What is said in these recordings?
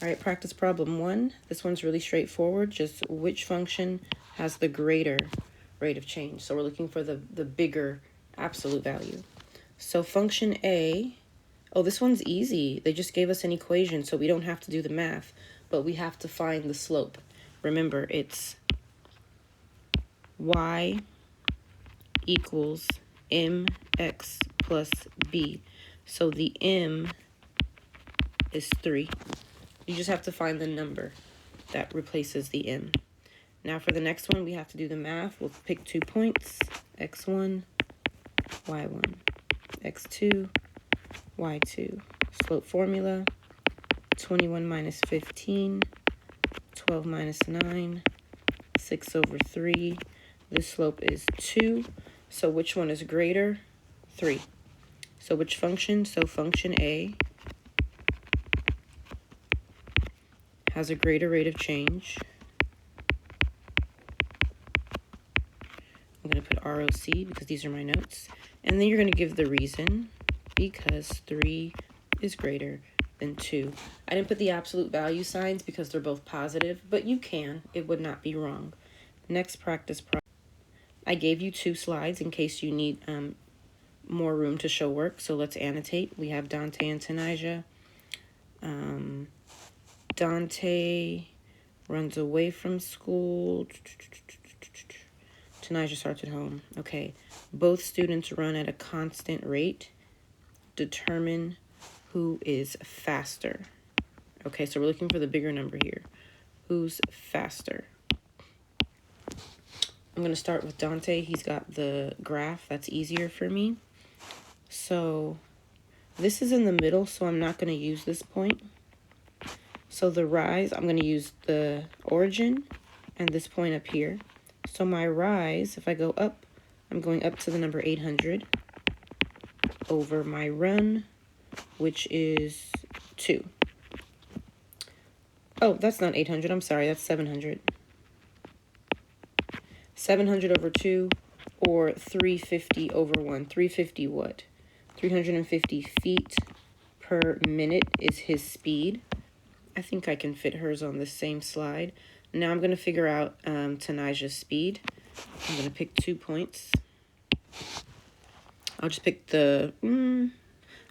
All right, practice problem 1. This one's really straightforward. Just which function has the greater rate of change? So we're looking for the bigger absolute value. So function A, oh, this one's easy. They just gave us an equation, so we don't have to do the math, but we have to find the slope. Remember, it's y equals mx plus b. So the m is 3. You just have to find the number that replaces the m. Now for the next one, we have to do the math. We'll pick 2 points, x1, y1, x2, y2. Slope formula, 21 minus 15, 12 minus 9, 6 over 3. This slope is 2. So which one is greater? 3. So which function? So function A has a greater rate of change. I'm going to put ROC because these are my notes. And then you're going to give the reason, because 3 is greater than 2. I didn't put the absolute value signs because they're both positive, but you can. It would not be wrong. Next practice problem. I gave you 2 slides in case you need more room to show work. So let's annotate. We have Dante and Tanija. Dante runs away from school. Tanija starts at home. Okay. Both students run at a constant rate. Determine who is faster. Okay, so we're looking for the bigger number here. Who's faster? I'm going to start with Dante. He's got the graph. That's easier for me. So this is in the middle, so I'm not going to use this point. So the rise, I'm going to use the origin and this point up here. So my rise, if I go up, I'm going up to the number 800 over my run, which is 2. Oh, that's not 800. I'm sorry. That's 700. 700 over 2, or 350 over 1. 350 what? 350 feet per minute is his speed. I think I can fit hers on the same slide. Now I'm going to figure out Tanija's speed. I'm going to pick 2 points. I'll just pick I'm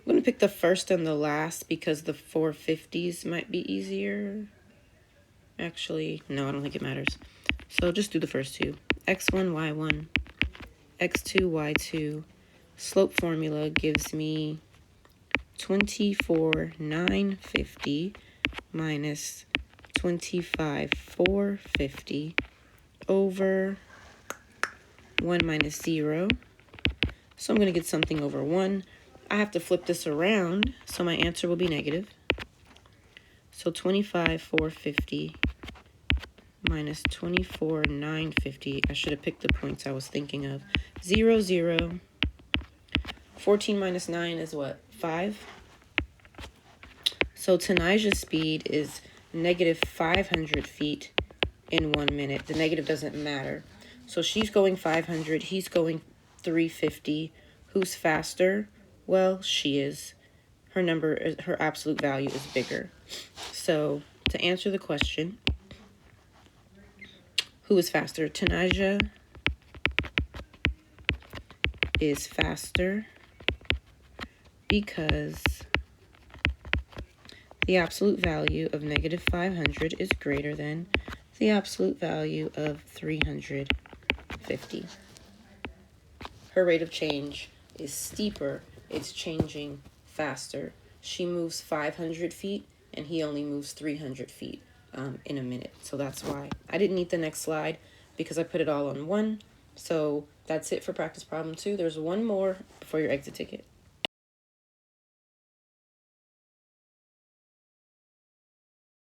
going to pick the first and the last because the 450s might be easier. Actually, no, I don't think it matters. So just do the first 2. x1, y1, x2, y2. Slope formula gives me 24,950 minus 25,450 over 1 minus 0. So I'm going to get something over 1. I have to flip this around, so my answer will be negative. So 25,450 minus 24,950. I should have picked the points I was thinking of. 0, 0. 14 minus 9 is what? 5. So Tanija's speed is negative 500 feet in 1 minute. The negative doesn't matter. So she's going 500. He's going 350. Who's faster? Well, she is. Her absolute value is bigger. So to answer the question, who is faster? Tanija is faster because the absolute value of negative 500 is greater than the absolute value of 350. Her rate of change is steeper. It's changing faster. She moves 500 feet and he only moves 300 feet in a minute. So that's why. I didn't need the next slide because I put it all on 1. So that's it for practice problem 2. There's one more before your exit ticket.